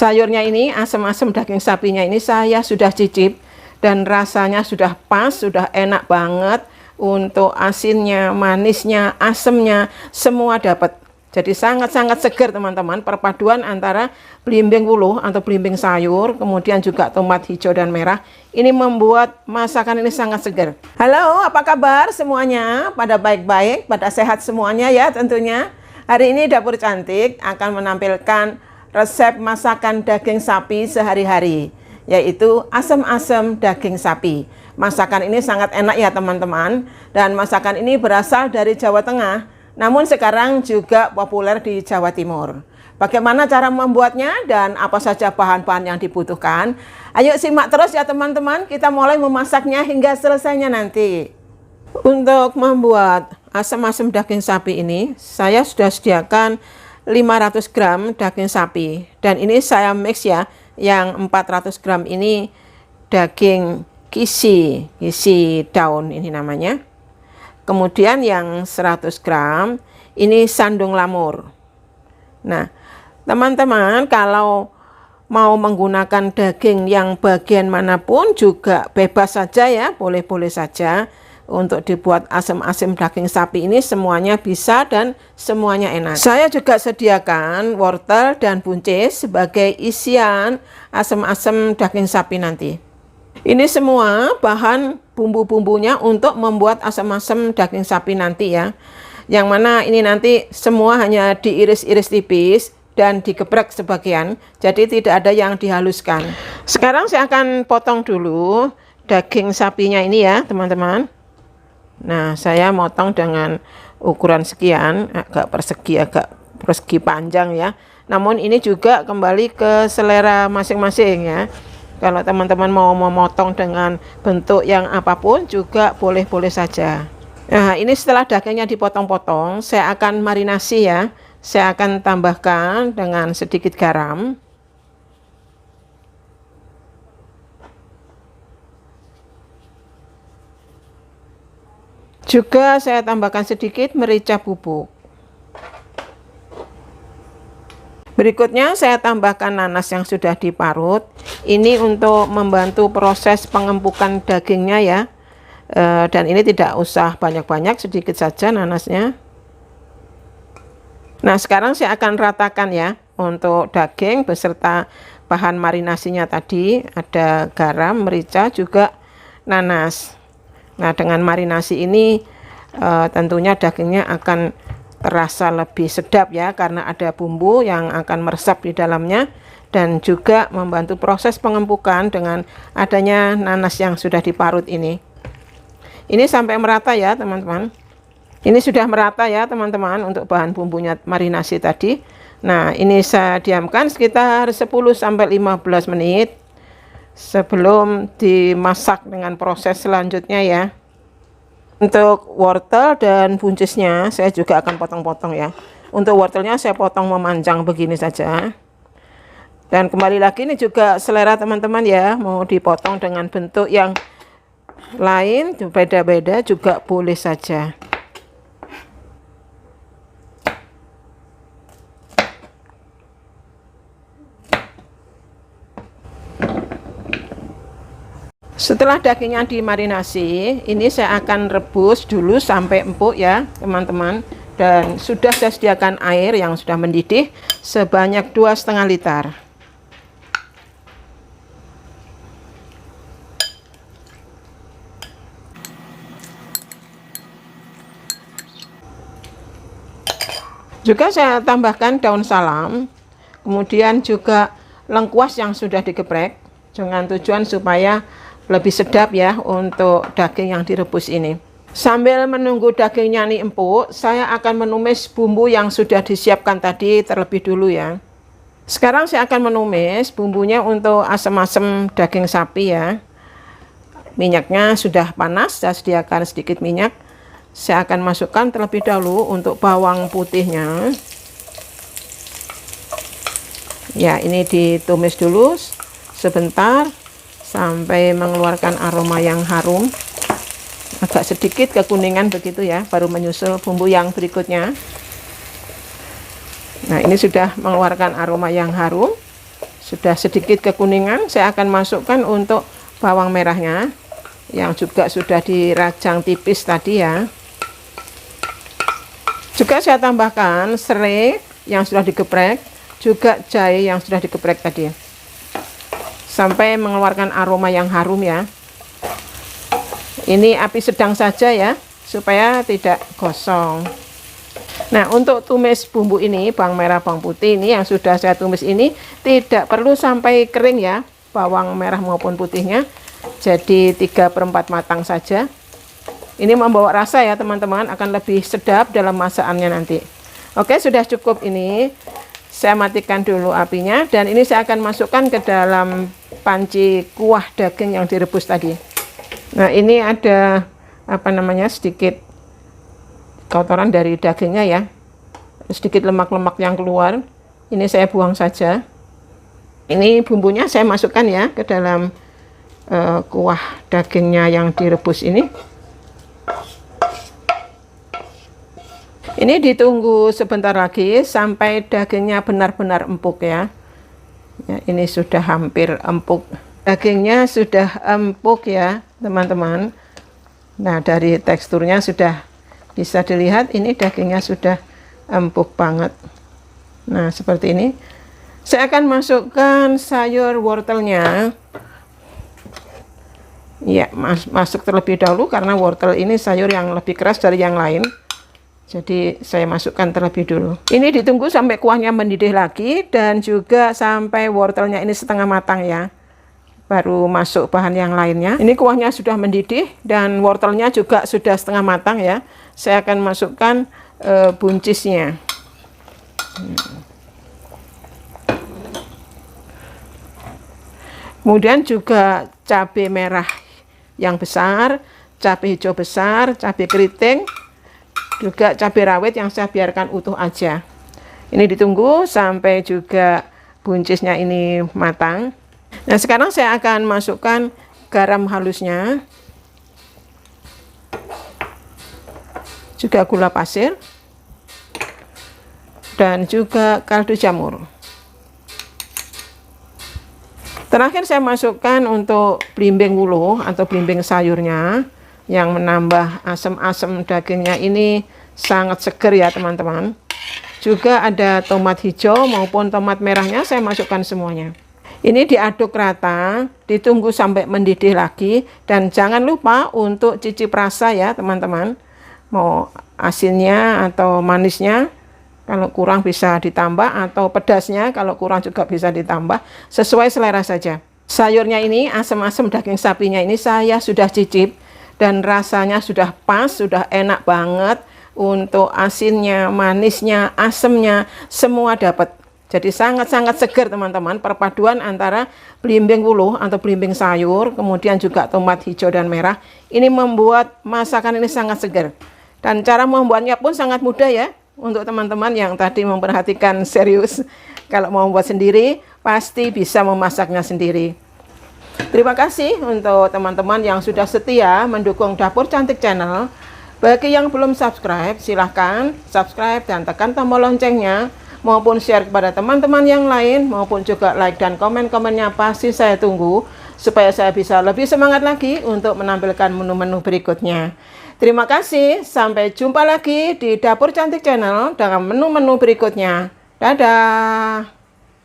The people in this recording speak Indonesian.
Sayurnya ini, asam-asam daging sapinya ini saya sudah cicip dan rasanya sudah pas, sudah enak banget. Untuk asinnya, manisnya, asemnya semua dapat. Jadi sangat-sangat segar teman-teman. Perpaduan antara belimbing wuluh atau belimbing sayur, kemudian juga tomat hijau dan merah, ini membuat masakan ini sangat segar. Halo, apa kabar semuanya? Pada baik-baik, pada sehat semuanya ya tentunya. Hari ini Dapur Cantik akan menampilkan resep masakan daging sapi sehari-hari, yaitu asam-asam daging sapi. Masakan ini sangat enak ya teman-teman, dan masakan ini berasal dari Jawa Tengah, namun sekarang juga populer di Jawa Timur. Bagaimana cara membuatnya dan apa saja bahan-bahan yang dibutuhkan? Ayo simak terus ya teman-teman, kita mulai memasaknya hingga selesainya nanti. Untuk membuat asam-asam daging sapi ini, saya sudah sediakan 500 gram daging sapi, dan ini saya mix ya. Yang 400 gram ini daging kisi daun ini namanya. Kemudian yang 100 gram ini sandung lamur. Nah teman-teman, kalau mau menggunakan daging yang bagian manapun juga bebas saja ya, boleh-boleh saja. Untuk dibuat asam-asam daging sapi ini semuanya bisa dan semuanya enak. Saya juga sediakan wortel dan buncis sebagai isian asam-asam daging sapi nanti. Ini semua bahan bumbu-bumbunya untuk membuat asam-asam daging sapi nanti ya. Yang mana ini nanti semua hanya diiris-iris tipis dan digeprek sebagian, jadi tidak ada yang dihaluskan. Sekarang saya akan potong dulu daging sapinya ini ya teman-teman. Nah, saya motong dengan ukuran sekian, agak persegi panjang ya. Namun ini juga kembali ke selera masing-masing ya. Kalau teman-teman mau memotong dengan bentuk yang apapun juga boleh-boleh saja. Nah, ini setelah dagingnya dipotong-potong, saya akan marinasi ya. Saya akan tambahkan dengan sedikit garam. Juga saya tambahkan sedikit merica bubuk. Berikutnya saya tambahkan nanas yang sudah diparut. Ini untuk membantu proses pengempukan dagingnya ya. Dan ini tidak usah banyak-banyak, sedikit saja nanasnya. Nah sekarang saya akan ratakan ya untuk daging beserta bahan marinasinya tadi. Ada garam, merica, juga nanas. Nah dengan marinasi ini tentunya dagingnya akan terasa lebih sedap ya, karena ada bumbu yang akan meresap di dalamnya dan juga membantu proses pengempukan dengan adanya nanas yang sudah diparut ini. Ini sampai merata ya teman-teman. Ini sudah merata ya teman-teman untuk bahan bumbunya marinasi tadi. Nah ini saya diamkan sekitar 10-15 menit sebelum dimasak dengan proses selanjutnya ya. Untuk wortel dan buncisnya saya juga akan potong-potong ya. Untuk wortelnya saya potong memanjang begini saja. Dan kembali lagi ini juga selera teman-teman ya, mau dipotong dengan bentuk yang lain beda-beda juga boleh saja. Setelah dagingnya dimarinasi, ini saya akan rebus dulu sampai empuk ya teman-teman. Dan sudah saya sediakan air yang sudah mendidih sebanyak 2,5 liter. Juga saya tambahkan daun salam, kemudian juga lengkuas yang sudah digeprek dengan tujuan supaya lebih sedap ya untuk daging yang direbus ini. Sambil menunggu dagingnya ini empuk, saya akan menumis bumbu yang sudah disiapkan tadi terlebih dulu ya. Sekarang saya akan menumis bumbunya untuk asam-asam daging sapi ya. Minyaknya sudah panas, saya sediakan sedikit minyak. Saya akan masukkan terlebih dahulu untuk bawang putihnya. Ya, ini ditumis dulu sebentar sampai mengeluarkan aroma yang harum, agak sedikit kekuningan begitu ya, baru menyusul bumbu yang berikutnya. Nah ini sudah mengeluarkan aroma yang harum, sudah sedikit kekuningan, saya akan masukkan untuk bawang merahnya yang juga sudah dirajang tipis tadi ya. Juga saya tambahkan serai yang sudah digeprek, juga jahe yang sudah digeprek tadi, sampai mengeluarkan aroma yang harum ya. Ini api sedang saja ya, supaya tidak gosong. Nah, untuk tumis bumbu ini, bawang merah, bawang putih ini yang sudah saya tumis ini tidak perlu sampai kering ya, bawang merah maupun putihnya. Jadi 3/4 matang saja. Ini membawa rasa ya teman-teman, akan lebih sedap dalam masakannya nanti. Oke, sudah cukup ini. Saya matikan dulu apinya dan ini saya akan masukkan ke dalam panci kuah daging yang direbus tadi. Nah, ini ada sedikit kotoran dari dagingnya ya, sedikit lemak-lemak yang keluar, ini saya buang saja. Ini bumbunya saya masukkan ya ke dalam kuah dagingnya yang direbus ini. Ini ditunggu sebentar lagi sampai dagingnya benar-benar empuk ya. Ini sudah hampir empuk, dagingnya sudah empuk ya teman-teman. Nah, dari teksturnya sudah bisa dilihat, ini dagingnya sudah empuk banget. Nah, seperti ini. Saya akan masukkan sayur wortelnya. Ya, masuk terlebih dahulu karena wortel ini sayur yang lebih keras dari yang lain. Jadi saya masukkan terlebih dulu. Ini ditunggu sampai kuahnya mendidih lagi dan juga sampai wortelnya ini setengah matang ya. Baru masuk bahan yang lainnya. Ini kuahnya sudah mendidih dan wortelnya juga sudah setengah matang ya. Saya akan masukkan buncisnya. Kemudian juga cabai merah yang besar, cabai hijau besar, cabai keriting, juga cabai rawit yang saya biarkan utuh aja. Ini ditunggu sampai juga buncisnya ini matang. Nah, sekarang saya akan masukkan garam halusnya, juga gula pasir, dan juga kaldu jamur. Terakhir saya masukkan untuk belimbing wuluh atau belimbing sayurnya yang menambah asam-asam dagingnya ini sangat seger ya teman-teman. Juga ada tomat hijau maupun tomat merahnya saya masukkan semuanya. Ini diaduk rata, ditunggu sampai mendidih lagi, dan jangan lupa untuk cicip rasa ya teman-teman. Mau asinnya atau manisnya, kalau kurang bisa ditambah, atau pedasnya kalau kurang juga bisa ditambah, sesuai selera saja. Sayurnya ini, asam-asam daging sapinya ini saya sudah cicip, dan rasanya sudah pas, sudah enak banget. Untuk asinnya, manisnya, asamnya, semua dapat. Jadi sangat-sangat segar teman-teman, perpaduan antara belimbing wuluh atau belimbing sayur, kemudian juga tomat hijau dan merah. Ini membuat masakan ini sangat segar. Dan cara membuatnya pun sangat mudah ya, untuk teman-teman yang tadi memperhatikan serius. Kalau mau membuat sendiri, pasti bisa memasaknya sendiri. Terima kasih untuk teman-teman yang sudah setia mendukung Dapur Cantik Channel. Bagi yang belum subscribe, silahkan subscribe dan tekan tombol loncengnya, maupun share kepada teman-teman yang lain, maupun juga like dan komen-komennya pasti saya tunggu, supaya saya bisa lebih semangat lagi untuk menampilkan menu-menu berikutnya. Terima kasih, sampai jumpa lagi di Dapur Cantik Channel dalam menu-menu berikutnya. Dadah!